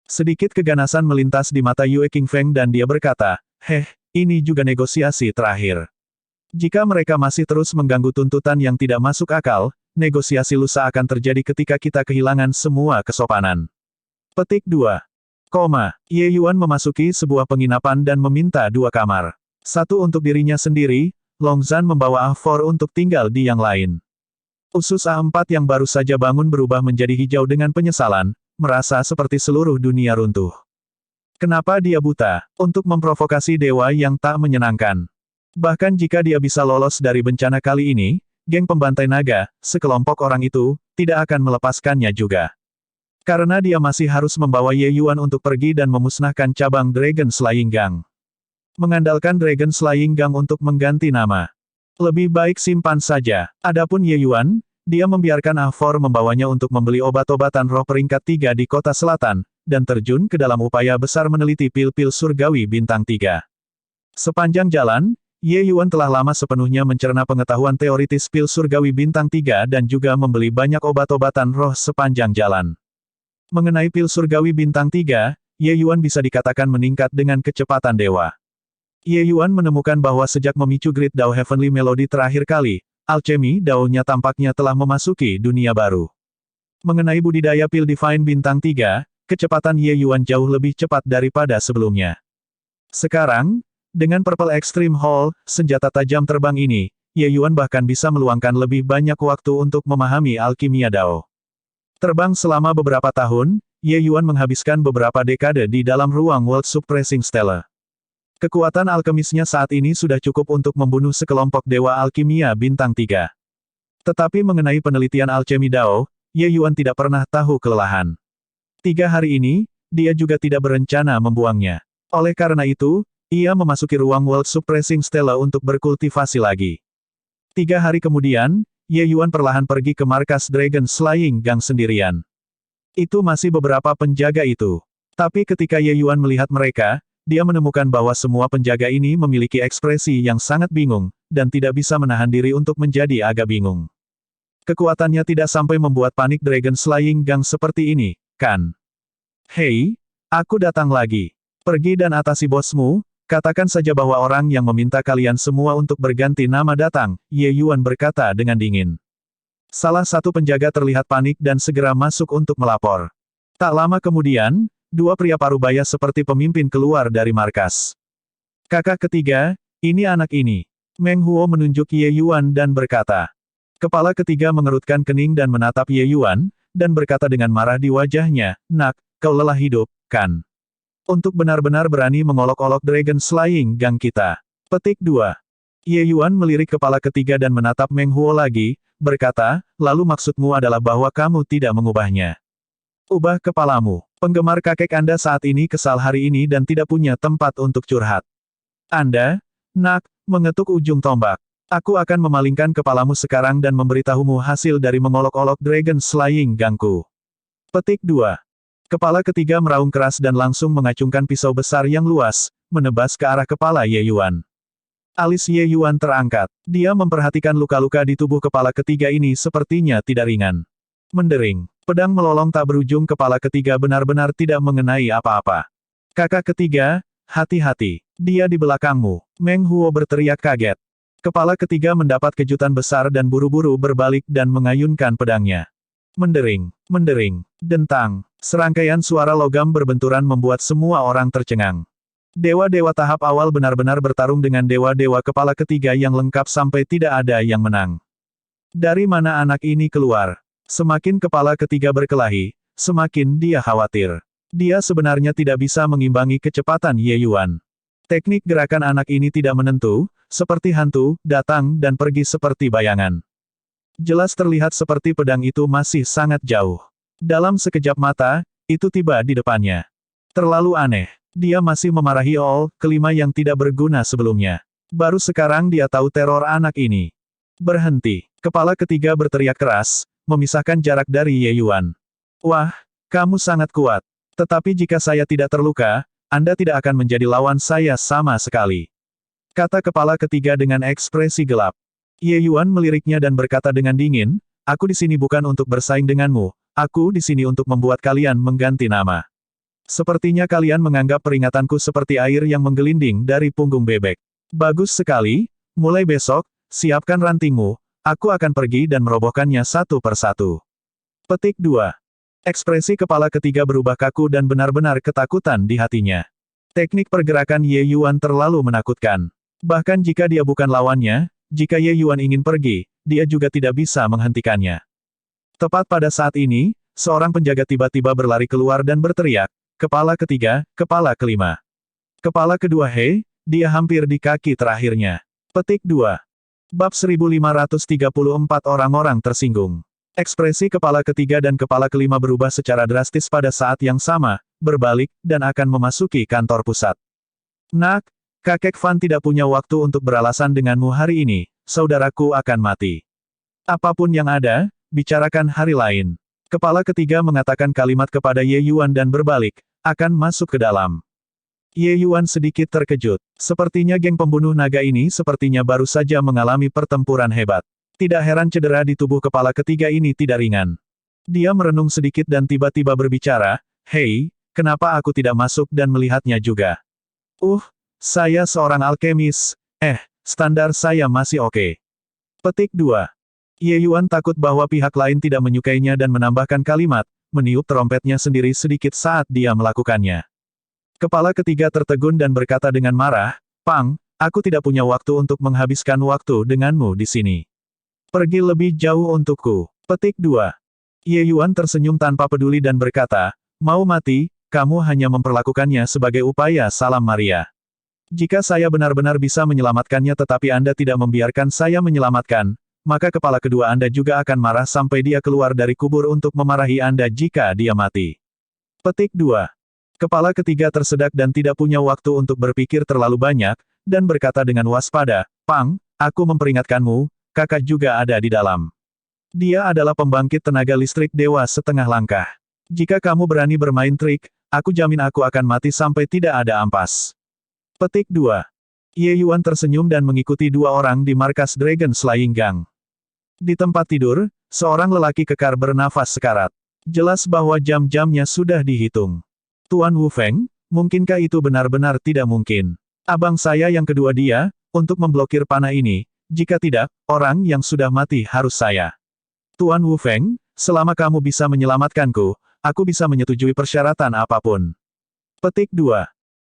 A: Sedikit keganasan melintas di mata Yue King Feng dan dia berkata, ini juga negosiasi terakhir. Jika mereka masih terus mengganggu tuntutan yang tidak masuk akal, negosiasi lusa akan terjadi ketika kita kehilangan semua kesopanan. Petik 2. Ye Yuan memasuki sebuah penginapan dan meminta 2 kamar. Satu untuk dirinya sendiri, Long Zhan membawa A4 untuk tinggal di yang lain. Usus A4 yang baru saja bangun berubah menjadi hijau dengan penyesalan, merasa seperti seluruh dunia runtuh. Kenapa dia buta? Untuk memprovokasi dewa yang tak menyenangkan. Bahkan jika dia bisa lolos dari bencana kali ini, geng pembantai naga, sekelompok orang itu, tidak akan melepaskannya juga. Karena dia masih harus membawa Ye Yuan untuk pergi dan memusnahkan cabang Dragon Slaying Gang. Mengandalkan Dragon Slaying Gang untuk mengganti nama. Lebih baik simpan saja. Adapun Ye Yuan, dia membiarkan A4 membawanya untuk membeli obat-obatan roh peringkat 3 di kota selatan, dan terjun ke dalam upaya besar meneliti pil-pil surgawi bintang 3. Sepanjang jalan, Ye Yuan telah lama sepenuhnya mencerna pengetahuan teoritis pil surgawi bintang 3 dan juga membeli banyak obat-obatan roh sepanjang jalan. Mengenai pil surgawi bintang 3, Ye Yuan bisa dikatakan meningkat dengan kecepatan dewa. Ye Yuan menemukan bahwa sejak memicu Great Dao Heavenly Melody terakhir kali, alchemy Dao-nya tampaknya telah memasuki dunia baru. Mengenai budidaya pil Divine bintang 3, kecepatan Ye Yuan jauh lebih cepat daripada sebelumnya. Sekarang, dengan Purple Extreme Hall, senjata tajam terbang ini, Ye Yuan bahkan bisa meluangkan lebih banyak waktu untuk memahami alkimia Dao. Terbang selama beberapa tahun, Ye Yuan menghabiskan beberapa dekade di dalam ruang World Suppressing Stella. Kekuatan alkemisnya saat ini sudah cukup untuk membunuh sekelompok dewa alkimia bintang 3. Tetapi mengenai penelitian alchemy Dao, Ye Yuan tidak pernah tahu kelelahan. 3 hari ini, dia juga tidak berencana membuangnya. Oleh karena itu, Ia memasuki ruang World Suppressing Stele untuk berkultivasi lagi. 3 hari kemudian, Ye Yuan perlahan pergi ke markas Dragon Slaying Gang sendirian. Itu masih beberapa penjaga itu. Tapi ketika Ye Yuan melihat mereka, dia menemukan bahwa semua penjaga ini memiliki ekspresi yang sangat bingung, dan tidak bisa menahan diri untuk menjadi agak bingung. Kekuatannya tidak sampai membuat panik Dragon Slaying Gang seperti ini, kan? Hei, aku datang lagi. Pergi dan atasi bosmu, katakan saja bahwa orang yang meminta kalian semua untuk berganti nama datang, Ye Yuan berkata dengan dingin. Salah satu penjaga terlihat panik dan segera masuk untuk melapor. Tak lama kemudian, 2 pria parubaya seperti pemimpin keluar dari markas. Kakak ketiga, ini anak ini. Meng Huo menunjuk Ye Yuan dan berkata. Kepala ketiga mengerutkan kening dan menatap Ye Yuan, dan berkata dengan marah di wajahnya, Nak, kau lelah hidup, kan? Untuk benar-benar berani mengolok-olok Dragon Slaying Gang kita. Petik 2. Ye Yuan melirik kepala ketiga dan menatap Meng Huo lagi, berkata, lalu maksudmu adalah bahwa kamu tidak mengubahnya. Ubah kepalamu. Penggemar kakek Anda saat ini kesal hari ini dan tidak punya tempat untuk curhat. Anda, Nak, mengetuk ujung tombak. Aku akan memalingkan kepalamu sekarang dan memberitahumu hasil dari mengolok-olok Dragon Slaying Gangku. Petik 2. Kepala ketiga meraung keras dan langsung mengacungkan pisau besar yang luas, menebas ke arah kepala Ye Yuan. Alis Ye Yuan terangkat. Dia memperhatikan luka-luka di tubuh kepala ketiga ini sepertinya tidak ringan. Mendering. Pedang melolong tak berujung kepala ketiga benar-benar tidak mengenai apa-apa. Kakak ketiga, hati-hati. Dia di belakangmu. Meng Huo berteriak kaget. Kepala ketiga mendapat kejutan besar dan buru-buru berbalik dan mengayunkan pedangnya. Mendering, mendering, dentang. Serangkaian suara logam berbenturan membuat semua orang tercengang. Dewa-dewa tahap awal benar-benar bertarung dengan dewa-dewa kepala ketiga yang lengkap sampai tidak ada yang menang. Dari mana anak ini keluar? Semakin kepala ketiga berkelahi, semakin dia khawatir. Dia sebenarnya tidak bisa mengimbangi kecepatan Ye Yuan. Teknik gerakan anak ini tidak menentu, seperti hantu, datang dan pergi seperti bayangan. Jelas terlihat seperti pedang itu masih sangat jauh. Dalam sekejap mata, itu tiba di depannya. Terlalu aneh. Dia masih memarahi All, kelima yang tidak berguna sebelumnya. Baru sekarang dia tahu teror anak ini. Berhenti. Kepala ketiga berteriak keras, memisahkan jarak dari Ye Yuan. Wah, kamu sangat kuat. Tetapi jika saya tidak terluka, Anda tidak akan menjadi lawan saya sama sekali. Kata kepala ketiga dengan ekspresi gelap. Ye Yuan meliriknya dan berkata dengan dingin, aku di sini bukan untuk bersaing denganmu. Aku di sini untuk membuat kalian mengganti nama. Sepertinya kalian menganggap peringatanku seperti air yang menggelinding dari punggung bebek. Bagus sekali, mulai besok, siapkan rantingmu, aku akan pergi dan merobohkannya satu persatu. Petik 2. Ekspresi kepala ketiga berubah kaku dan benar-benar ketakutan di hatinya. Teknik pergerakan Ye Yuan terlalu menakutkan. Bahkan jika dia bukan lawannya, jika Ye Yuan ingin pergi, dia juga tidak bisa menghentikannya. Tepat pada saat ini, seorang penjaga tiba-tiba berlari keluar dan berteriak, kepala ketiga, kepala kelima. Kepala kedua dia hampir di kaki terakhirnya. Petik 2. Bab 1534 orang-orang tersinggung. Ekspresi kepala ketiga dan kepala kelima berubah secara drastis pada saat yang sama, berbalik, dan akan memasuki kantor pusat. Nak, kakek Fan tidak punya waktu untuk beralasan denganmu hari ini, saudaraku akan mati. Apapun yang ada, bicarakan hari lain. Kepala ketiga mengatakan kalimat kepada Ye Yuan dan berbalik, akan masuk ke dalam. Ye Yuan sedikit terkejut. Sepertinya geng pembunuh naga ini sepertinya baru saja mengalami pertempuran hebat. Tidak heran cedera di tubuh kepala ketiga ini tidak ringan. Dia merenung sedikit dan tiba-tiba berbicara, hei, kenapa aku tidak masuk dan melihatnya juga? Saya seorang alkemis, standar saya masih oke. Petik 2. Ye Yuan takut bahwa pihak lain tidak menyukainya dan menambahkan kalimat, meniup trompetnya sendiri sedikit saat dia melakukannya. Kepala ketiga tertegun dan berkata dengan marah, Pang, aku tidak punya waktu untuk menghabiskan waktu denganmu di sini. Pergi lebih jauh untukku. Petik 2. Ye Yuan tersenyum tanpa peduli dan berkata, mau mati, kamu hanya memperlakukannya sebagai upaya salam Maria. Jika saya benar-benar bisa menyelamatkannya tetapi Anda tidak membiarkan saya menyelamatkan, maka kepala kedua Anda juga akan marah sampai dia keluar dari kubur untuk memarahi Anda jika dia mati. Petik 2. Kepala ketiga tersedak dan tidak punya waktu untuk berpikir terlalu banyak, dan berkata dengan waspada, Pang, aku memperingatkanmu, kakak juga ada di dalam. Dia adalah pembangkit tenaga listrik dewa setengah langkah. Jika kamu berani bermain trik, aku jamin aku akan mati sampai tidak ada ampas. Petik 2. Ye Yuan tersenyum dan mengikuti dua orang di markas Dragon Slaying Gang. Di tempat tidur, seorang lelaki kekar bernafas sekarat. Jelas bahwa jam-jamnya sudah dihitung. Tuan Wu Feng, mungkinkah itu benar-benar tidak mungkin? Abang saya yang kedua dia, untuk memblokir panah ini, jika tidak, orang yang sudah mati harus saya. Tuan Wu Feng, selama kamu bisa menyelamatkanku, aku bisa menyetujui persyaratan apapun. Petik 2.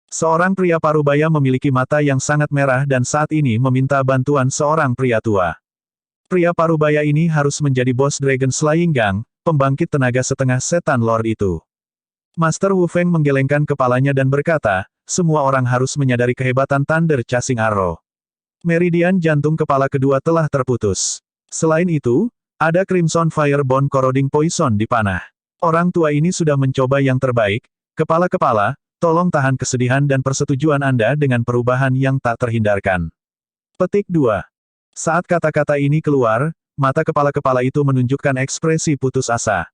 A: Seorang pria parubaya memiliki mata yang sangat merah dan saat ini meminta bantuan seorang pria tua. Pria parubaya ini harus menjadi bos Dragon Slaying Gang, pembangkit tenaga setengah setan Lord itu. Master Wu Feng menggelengkan kepalanya dan berkata, semua orang harus menyadari kehebatan Thunder Chasing Arrow. Meridian jantung kepala kedua telah terputus. Selain itu, ada Crimson Firebone Corroding Poison di panah. Orang tua ini sudah mencoba yang terbaik, kepala-kepala, tolong tahan kesedihan dan persetujuan Anda dengan perubahan yang tak terhindarkan. Petik 2. Saat kata-kata ini keluar, mata kepala-kepala itu menunjukkan ekspresi putus asa.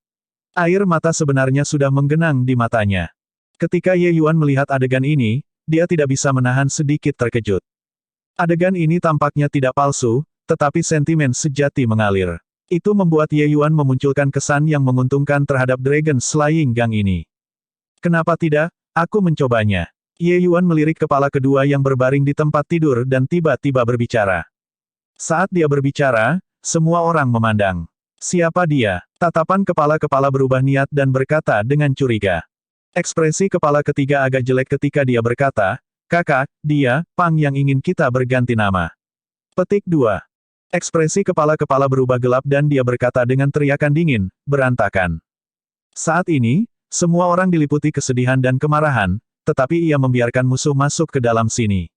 A: Air mata sebenarnya sudah menggenang di matanya. Ketika Ye Yuan melihat adegan ini, dia tidak bisa menahan sedikit terkejut. Adegan ini tampaknya tidak palsu, tetapi sentimen sejati mengalir. Itu membuat Ye Yuan memunculkan kesan yang menguntungkan terhadap Dragon Slaying Gang ini. Kenapa tidak? Aku mencobanya. Ye Yuan melirik kepala kedua yang berbaring di tempat tidur dan tiba-tiba berbicara. Saat dia berbicara, semua orang memandang. Siapa dia? Tatapan kepala-kepala berubah niat dan berkata dengan curiga. Ekspresi kepala ketiga agak jelek ketika dia berkata, Kakak, dia, Pang yang ingin kita berganti nama. Petik 2. Ekspresi kepala-kepala berubah gelap dan dia berkata dengan teriakan dingin, berantakan. Saat ini, semua orang diliputi kesedihan dan kemarahan, tetapi ia membiarkan musuh masuk ke dalam sini.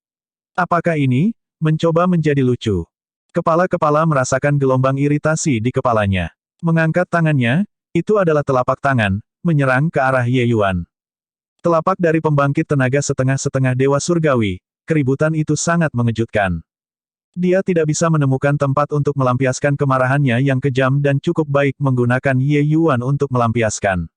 A: Apakah ini? Mencoba menjadi lucu. Kepala-kepala merasakan gelombang iritasi di kepalanya. Mengangkat tangannya, itu adalah telapak tangan, menyerang ke arah Ye Yuan. Telapak dari pembangkit tenaga setengah-setengah dewa surgawi, keributan itu sangat mengejutkan. Dia tidak bisa menemukan tempat untuk melampiaskan kemarahannya yang kejam dan cukup baik menggunakan Ye Yuan untuk melampiaskan.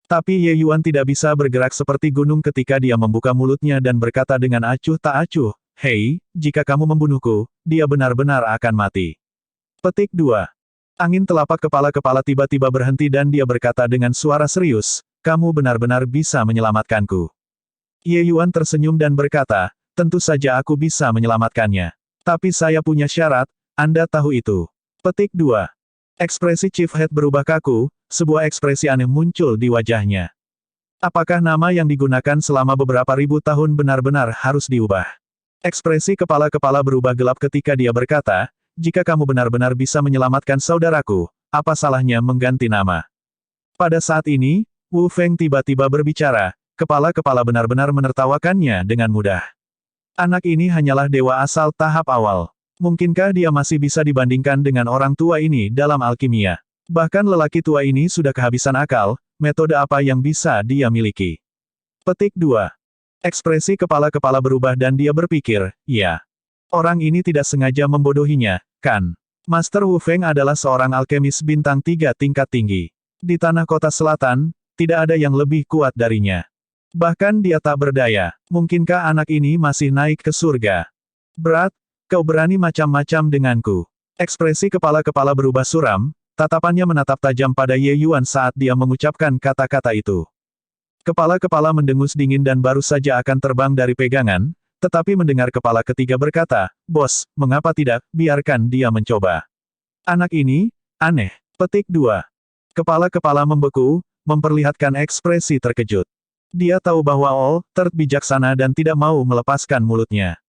A: Tapi Ye Yuan tidak bisa bergerak seperti gunung ketika dia membuka mulutnya dan berkata dengan acuh tak acuh, Hei, jika kamu membunuhku, dia benar-benar akan mati. Petik 2. Angin telapak kepala-kepala tiba-tiba berhenti dan dia berkata dengan suara serius, kamu benar-benar bisa menyelamatkanku. Ye Yuan tersenyum dan berkata, tentu saja aku bisa menyelamatkannya. Tapi saya punya syarat, Anda tahu itu. Petik 2. Ekspresi Chief Head berubah kaku, sebuah ekspresi aneh muncul di wajahnya. Apakah nama yang digunakan selama beberapa ribu tahun benar-benar harus diubah? Ekspresi kepala-kepala berubah gelap ketika dia berkata, jika kamu benar-benar bisa menyelamatkan saudaraku, apa salahnya mengganti nama? Pada saat ini, Wu Feng tiba-tiba berbicara, kepala-kepala benar-benar menertawakannya dengan mudah. Anak ini hanyalah dewa asal tahap awal. Mungkinkah dia masih bisa dibandingkan dengan orang tua ini dalam alkimia? Bahkan lelaki tua ini sudah kehabisan akal, metode apa yang bisa dia miliki? Petik 2. Ekspresi kepala-kepala berubah dan dia berpikir, ya. Orang ini tidak sengaja membodohinya, kan? Master Wu Feng adalah seorang alkemis bintang 3 tingkat tinggi. Di tanah kota selatan, tidak ada yang lebih kuat darinya. Bahkan dia tak berdaya. Mungkinkah anak ini masih naik ke surga? Berat, kau berani macam-macam denganku. Ekspresi kepala-kepala berubah suram, tatapannya menatap tajam pada Ye Yuan saat dia mengucapkan kata-kata itu. Kepala-kepala mendengus dingin dan baru saja akan terbang dari pegangan, tetapi mendengar kepala ketiga berkata, Bos, mengapa tidak, biarkan dia mencoba. Anak ini, aneh. Petik 2. Kepala-kepala membeku, memperlihatkan ekspresi terkejut. Dia tahu bahwa Third bijaksana dan tidak mau melepaskan mulutnya.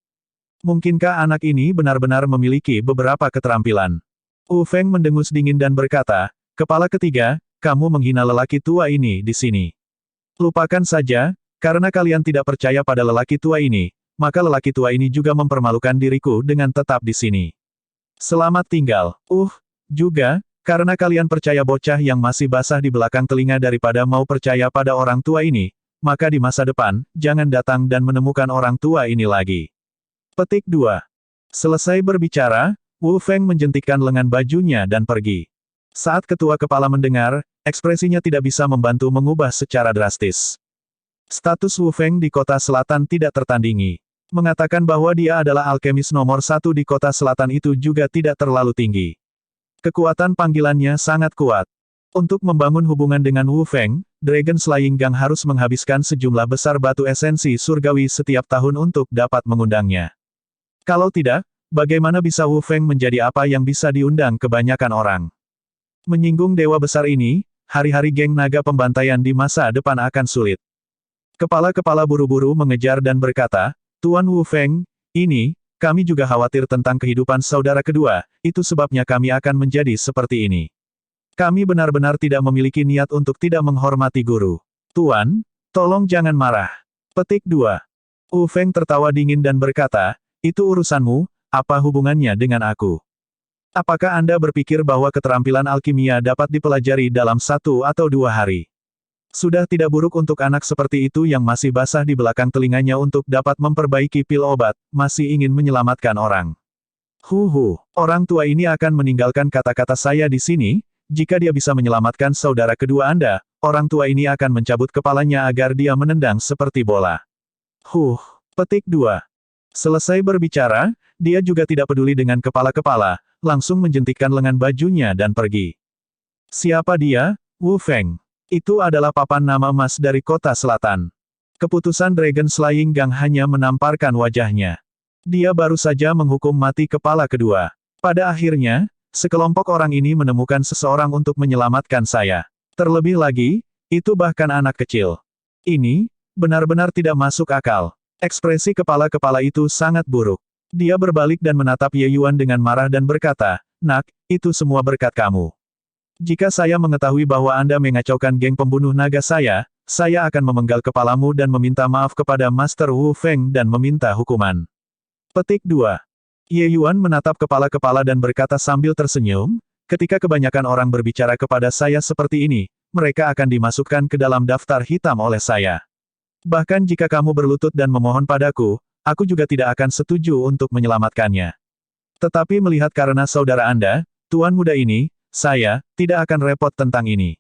A: Mungkinkah anak ini benar-benar memiliki beberapa keterampilan? Wu Feng mendengus dingin dan berkata, kepala ketiga, kamu menghina lelaki tua ini di sini. Lupakan saja, karena kalian tidak percaya pada lelaki tua ini, maka lelaki tua ini juga mempermalukan diriku dengan tetap di sini. Selamat tinggal. Juga, karena kalian percaya bocah yang masih basah di belakang telinga daripada mau percaya pada orang tua ini, maka di masa depan, jangan datang dan menemukan orang tua ini lagi. Petik 2. Selesai berbicara, Wu Feng menjentikkan lengan bajunya dan pergi. Saat ketua kepala mendengar, ekspresinya tidak bisa membantu mengubah secara drastis. Status Wu Feng di kota selatan tidak tertandingi. Mengatakan bahwa dia adalah alkemis nomor 1 di kota selatan itu juga tidak terlalu tinggi. Kekuatan panggilannya sangat kuat. Untuk membangun hubungan dengan Wu Feng, Dragon Slaying Gang harus menghabiskan sejumlah besar batu esensi surgawi setiap tahun untuk dapat mengundangnya. Kalau tidak, bagaimana bisa Wu Feng menjadi apa yang bisa diundang kebanyakan orang? Menyinggung dewa besar ini, hari-hari geng naga pembantaian di masa depan akan sulit. Kepala-kepala buru-buru mengejar dan berkata, Tuan Wu Feng, kami juga khawatir tentang kehidupan saudara kedua, itu sebabnya kami akan menjadi seperti ini. Kami benar-benar tidak memiliki niat untuk tidak menghormati guru. Tuan, tolong jangan marah. Petik 2. Wu Feng tertawa dingin dan berkata, itu urusanmu, apa hubungannya dengan aku? Apakah Anda berpikir bahwa keterampilan alkimia dapat dipelajari dalam 1 atau 2 hari? Sudah tidak buruk untuk anak seperti itu yang masih basah di belakang telinganya untuk dapat memperbaiki pil obat, masih ingin menyelamatkan orang. Orang tua ini akan meninggalkan kata-kata saya di sini, jika dia bisa menyelamatkan saudara kedua Anda, orang tua ini akan mencabut kepalanya agar dia menendang seperti bola. Petik 2. Selesai berbicara, dia juga tidak peduli dengan kepala-kepala, langsung menjentikkan lengan bajunya dan pergi. Siapa dia? Wu Feng. Itu adalah papan nama emas dari kota selatan. Keputusan Dragon Slaying Gang hanya menamparkan wajahnya. Dia baru saja menghukum mati kepala kedua. Pada akhirnya, sekelompok orang ini menemukan seseorang untuk menyelamatkan saya. Terlebih lagi, itu bahkan anak kecil. Ini, benar-benar tidak masuk akal. Ekspresi kepala-kepala itu sangat buruk. Dia berbalik dan menatap Ye Yuan dengan marah dan berkata, Nak, itu semua berkat kamu. Jika saya mengetahui bahwa Anda mengacaukan geng pembunuh naga saya akan memenggal kepalamu dan meminta maaf kepada Master Wu Feng dan meminta hukuman. Petik 2. Ye Yuan menatap kepala-kepala dan berkata sambil tersenyum, ketika kebanyakan orang berbicara kepada saya seperti ini, mereka akan dimasukkan ke dalam daftar hitam oleh saya. Bahkan jika kamu berlutut dan memohon padaku, aku juga tidak akan setuju untuk menyelamatkannya. Tetapi melihat karena saudara Anda, Tuan muda ini, saya tidak akan repot tentang ini.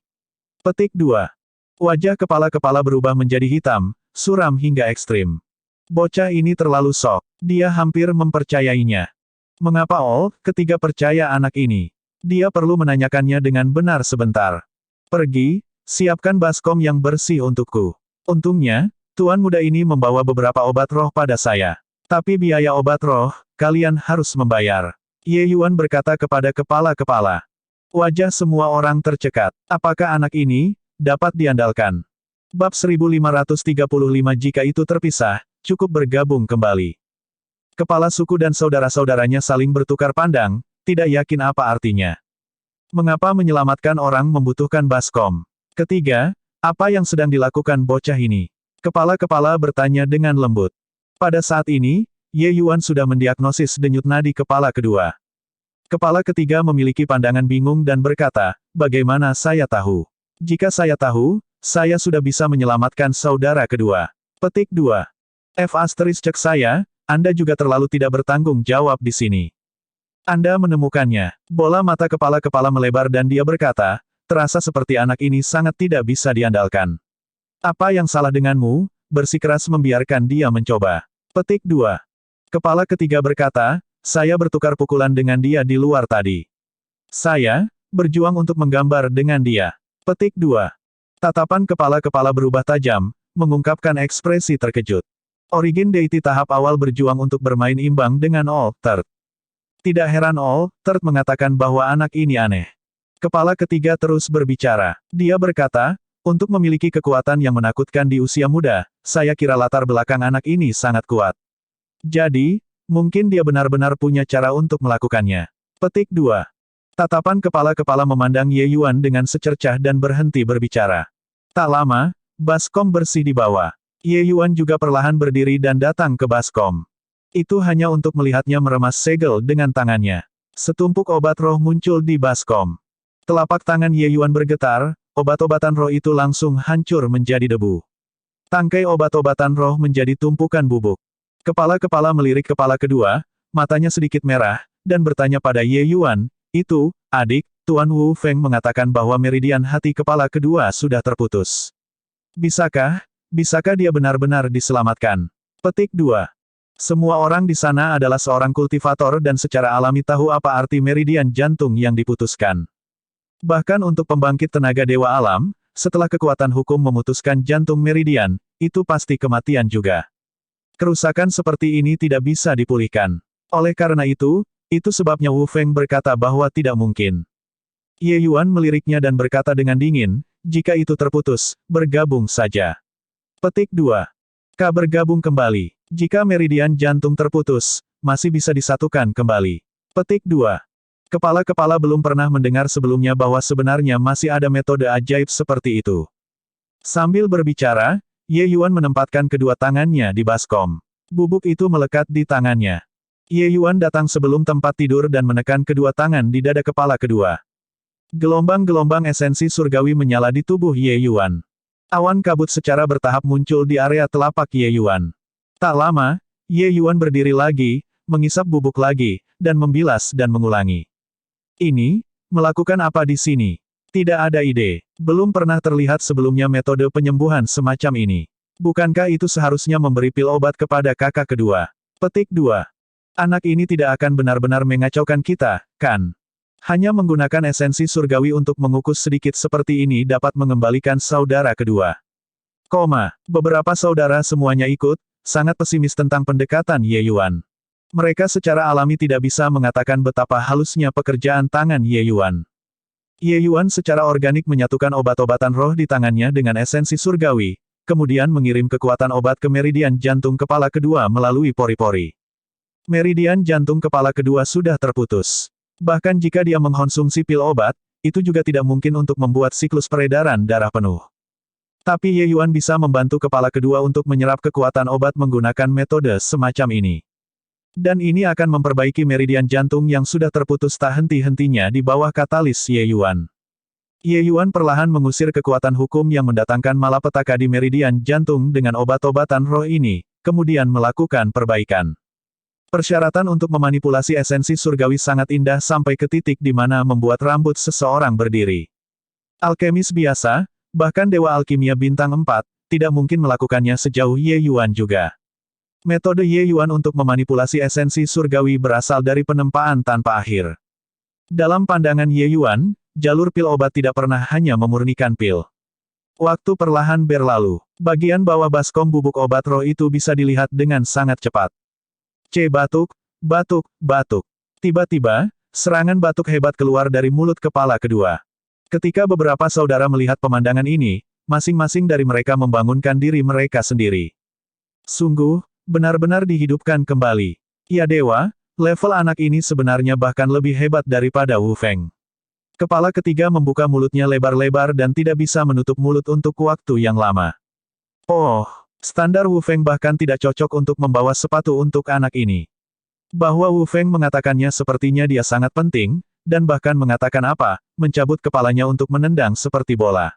A: Petik 2. Wajah kepala-kepala berubah menjadi hitam, suram hingga ekstrim. Bocah ini terlalu sok. Dia hampir mempercayainya. Mengapa ketiga percaya anak ini? Dia perlu menanyakannya dengan benar sebentar. Pergi, siapkan baskom yang bersih untukku. Untungnya, Tuan muda ini membawa beberapa obat roh pada saya. Tapi biaya obat roh, kalian harus membayar. Ye Yuan berkata kepada kepala-kepala. Wajah semua orang tercekat. Apakah anak ini dapat diandalkan? Bab 1535 jika itu terpisah, cukup bergabung kembali. Kepala suku dan saudara-saudaranya saling bertukar pandang, tidak yakin apa artinya. Mengapa menyelamatkan orang membutuhkan baskom? Ketiga, apa yang sedang dilakukan bocah ini? Kepala-kepala bertanya dengan lembut. Pada saat ini, Ye Yuan sudah mendiagnosis denyut nadi kepala kedua. Kepala ketiga memiliki pandangan bingung dan berkata, bagaimana saya tahu? Jika saya tahu, saya sudah bisa menyelamatkan saudara kedua. Petik 2. Cek saya, Anda juga terlalu tidak bertanggung jawab di sini. Anda menemukannya. Bola mata kepala-kepala melebar dan dia berkata, terasa seperti anak ini sangat tidak bisa diandalkan. Apa yang salah denganmu? Bersikeras membiarkan dia mencoba. Petik 2. Kepala ketiga berkata, saya bertukar pukulan dengan dia di luar tadi. Saya berjuang untuk menggambar dengan dia. Petik 2. Tatapan kepala-kepala berubah tajam, mengungkapkan ekspresi terkejut. Origin Deity tahap awal berjuang untuk bermain imbang dengan Third. Tidak heran Third mengatakan bahwa anak ini aneh. Kepala ketiga terus berbicara. Dia berkata, untuk memiliki kekuatan yang menakutkan di usia muda, saya kira latar belakang anak ini sangat kuat. Jadi, mungkin dia benar-benar punya cara untuk melakukannya. Petik 2. Tatapan kepala-kepala memandang Ye Yuan dengan secercah dan berhenti berbicara. Tak lama, baskom bersih dibawa. Ye Yuan juga perlahan berdiri dan datang ke baskom. Itu hanya untuk melihatnya meremas segel dengan tangannya. Setumpuk obat roh muncul di baskom. Telapak tangan Ye Yuan bergetar, obat-obatan roh itu langsung hancur menjadi debu. Tangkai obat-obatan roh menjadi tumpukan bubuk. Kepala-kepala melirik kepala kedua, matanya sedikit merah, dan bertanya pada Ye Yuan, "Itu, adik, Tuan Wu Feng mengatakan bahwa meridian hati kepala kedua sudah terputus. Bisakah dia benar-benar diselamatkan?" Petik 2. Semua orang di sana adalah seorang kultivator dan secara alami tahu apa arti meridian jantung yang diputuskan. Bahkan untuk pembangkit tenaga dewa alam, setelah kekuatan hukum memutuskan jantung meridian, itu pasti kematian juga. Kerusakan seperti ini tidak bisa dipulihkan. Oleh karena itu sebabnya Wu Feng berkata bahwa tidak mungkin. Ye Yuan meliriknya dan berkata dengan dingin, "Jika itu terputus, bergabung saja." Petik 2. Bergabung kembali. Jika meridian jantung terputus, masih bisa disatukan kembali. Petik 2. Kepala-kepala belum pernah mendengar sebelumnya bahwa sebenarnya masih ada metode ajaib seperti itu. Sambil berbicara, Ye Yuan menempatkan kedua tangannya di baskom. Bubuk itu melekat di tangannya. Ye Yuan datang sebelum tempat tidur dan menekan kedua tangan di dada kepala kedua. Gelombang-gelombang esensi surgawi menyala di tubuh Ye Yuan. Awan kabut secara bertahap muncul di area telapak Ye Yuan. Tak lama, Ye Yuan berdiri lagi, mengisap bubuk lagi, dan membilas dan mengulangi. Ini, melakukan apa di sini? Tidak ada ide. Belum pernah terlihat sebelumnya metode penyembuhan semacam ini. Bukankah itu seharusnya memberi pil obat kepada kakak kedua? Petik 2. Anak ini tidak akan benar-benar mengacaukan kita, kan? Hanya menggunakan esensi surgawi untuk mengukus sedikit seperti ini dapat mengembalikan saudara kedua. Beberapa saudara semuanya ikut, sangat pesimis tentang pendekatan Ye Yuan. Mereka secara alami tidak bisa mengatakan betapa halusnya pekerjaan tangan Ye Yuan. Ye Yuan secara organik menyatukan obat-obatan roh di tangannya dengan esensi surgawi, kemudian mengirim kekuatan obat ke meridian jantung kepala kedua melalui pori-pori. Meridian jantung kepala kedua sudah terputus. Bahkan jika dia mengkonsumsi pil obat, itu juga tidak mungkin untuk membuat siklus peredaran darah penuh. Tapi Ye Yuan bisa membantu kepala kedua untuk menyerap kekuatan obat menggunakan metode semacam ini. Dan ini akan memperbaiki meridian jantung yang sudah terputus tak henti-hentinya di bawah katalis Ye Yuan. Ye Yuan perlahan mengusir kekuatan hukum yang mendatangkan malapetaka di meridian jantung dengan obat-obatan roh ini, kemudian melakukan perbaikan. Persyaratan untuk memanipulasi esensi surgawi sangat indah sampai ke titik di mana membuat rambut seseorang berdiri. Alkemis biasa, bahkan dewa alkimia bintang 4, tidak mungkin melakukannya sejauh Ye Yuan juga. Metode Ye Yuan untuk memanipulasi esensi surgawi berasal dari penempaan tanpa akhir. Dalam pandangan Ye Yuan, jalur pil obat tidak pernah hanya memurnikan pil. Waktu perlahan berlalu. Bagian bawah baskom bubuk obat roh itu bisa dilihat dengan sangat cepat. Batuk, batuk, batuk. Tiba-tiba, serangan batuk hebat keluar dari mulut kepala kedua. Ketika beberapa saudara melihat pemandangan ini, masing-masing dari mereka membangunkan diri mereka sendiri. Sungguh, benar-benar dihidupkan kembali. Ya dewa, level anak ini sebenarnya bahkan lebih hebat daripada Wu Feng. Kepala ketiga membuka mulutnya lebar-lebar dan tidak bisa menutup mulut untuk waktu yang lama. Oh, standar Wu Feng bahkan tidak cocok untuk membawa sepatu untuk anak ini. Bahwa Wu Feng mengatakannya sepertinya dia sangat penting, dan bahkan mengatakan apa, mencabut kepalanya untuk menendang seperti bola.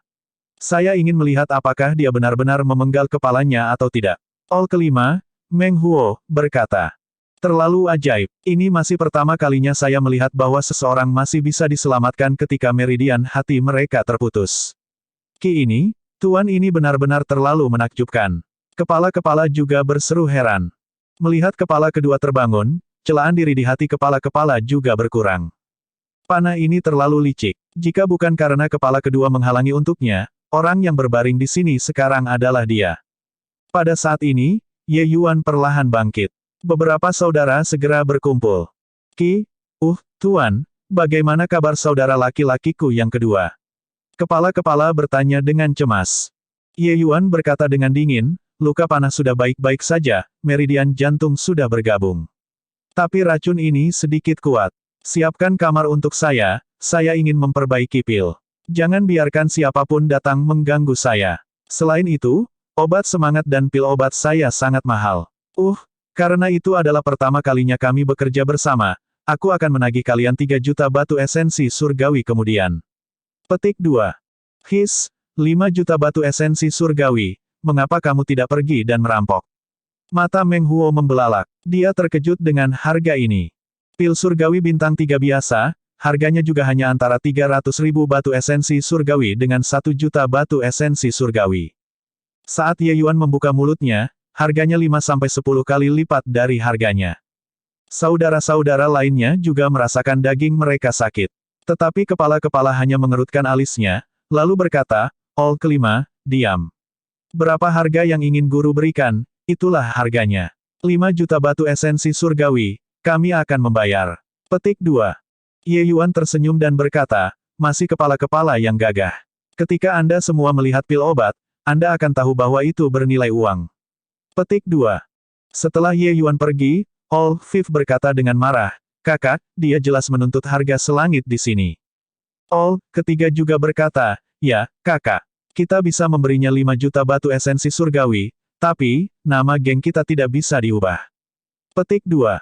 A: Saya ingin melihat apakah dia benar-benar memenggal kepalanya atau tidak. Ol kelima, Meng Huo, berkata. Terlalu ajaib. Ini masih pertama kalinya saya melihat bahwa seseorang masih bisa diselamatkan ketika meridian hati mereka terputus. Ki ini, Tuan ini benar-benar terlalu menakjubkan. Kepala-kepala juga berseru heran. Melihat kepala kedua terbangun, celaan diri di hati kepala-kepala juga berkurang. Panah ini terlalu licik. Jika bukan karena kepala kedua menghalangi untuknya, orang yang berbaring di sini sekarang adalah dia. Pada saat ini, Ye Yuan perlahan bangkit. Beberapa saudara segera berkumpul. Tuan, bagaimana kabar saudara laki-lakiku yang kedua? Kepala-kepala bertanya dengan cemas. Ye Yuan berkata dengan dingin, luka panah sudah baik-baik saja, meridian jantung sudah bergabung. Tapi racun ini sedikit kuat. Siapkan kamar untuk saya ingin memperbaiki pil. Jangan biarkan siapapun datang mengganggu saya. Selain itu, obat semangat dan pil obat saya sangat mahal. Karena itu adalah pertama kalinya kami bekerja bersama, aku akan menagih kalian 3 juta batu esensi surgawi kemudian. Petik 2. 5 juta batu esensi surgawi, mengapa kamu tidak pergi dan merampok? Mata Meng Huo membelalak. Dia terkejut dengan harga ini. Pil surgawi bintang 3 biasa, harganya juga hanya antara 300.000 batu esensi surgawi dengan 1 juta batu esensi surgawi. Saat Ye Yuan membuka mulutnya, harganya 5-10 kali lipat dari harganya. Saudara-saudara lainnya juga merasakan daging mereka sakit. Tetapi kepala-kepala hanya mengerutkan alisnya, lalu berkata, "All kelima, diam. Berapa harga yang ingin guru berikan, itulah harganya. 5 juta batu esensi surgawi, kami akan membayar." Petik 2. Ye Yuan tersenyum dan berkata, "Masih kepala-kepala yang gagah. Ketika Anda semua melihat pil obat, Anda akan tahu bahwa itu bernilai uang." Petik 2. Setelah Ye Yuan pergi, All Fifth berkata dengan marah, "Kakak, dia jelas menuntut harga selangit di sini." All ketiga juga berkata, "Ya, kakak. Kita bisa memberinya 5 juta batu esensi surgawi, tapi, nama geng kita tidak bisa diubah." Petik 2.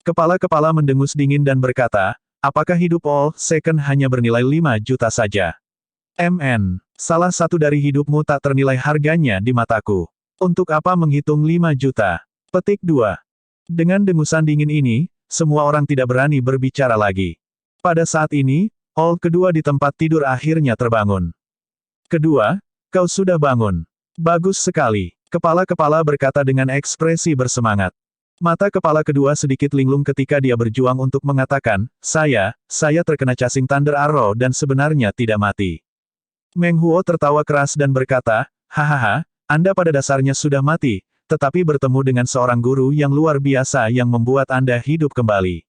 A: Kepala-kepala mendengus dingin dan berkata, "Apakah hidup All Second hanya bernilai 5 juta saja? MN, salah satu dari hidupmu tak ternilai harganya di mataku. Untuk apa menghitung 5 juta? Petik 2. Dengan dengusan dingin ini, semua orang tidak berani berbicara lagi. Pada saat ini, All kedua di tempat tidur akhirnya terbangun. "Kedua, kau sudah bangun. Bagus sekali." Kepala-kepala berkata dengan ekspresi bersemangat. Mata kepala kedua sedikit linglung ketika dia berjuang untuk mengatakan, saya terkena casing Thunder Arrow dan sebenarnya tidak mati." Meng Huo tertawa keras dan berkata, "Hahaha, Anda pada dasarnya sudah mati, tetapi bertemu dengan seorang guru yang luar biasa yang membuat Anda hidup kembali."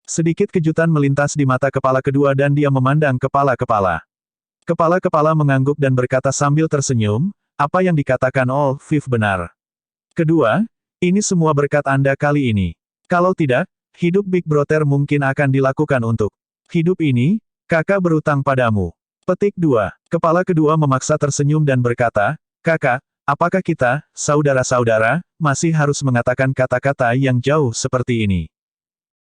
A: Sedikit kejutan melintas di mata kepala kedua dan dia memandang kepala-kepala. Kepala-kepala mengangguk dan berkata sambil tersenyum, "Apa yang dikatakan All Fifth benar. Kedua, ini semua berkat Anda kali ini. Kalau tidak, hidup Big Brother mungkin akan dilakukan untuk hidup ini, kakak berutang padamu." Petik 2. Kepala kedua memaksa tersenyum dan berkata, "Kakak, apakah kita, saudara-saudara, masih harus mengatakan kata-kata yang jauh seperti ini?"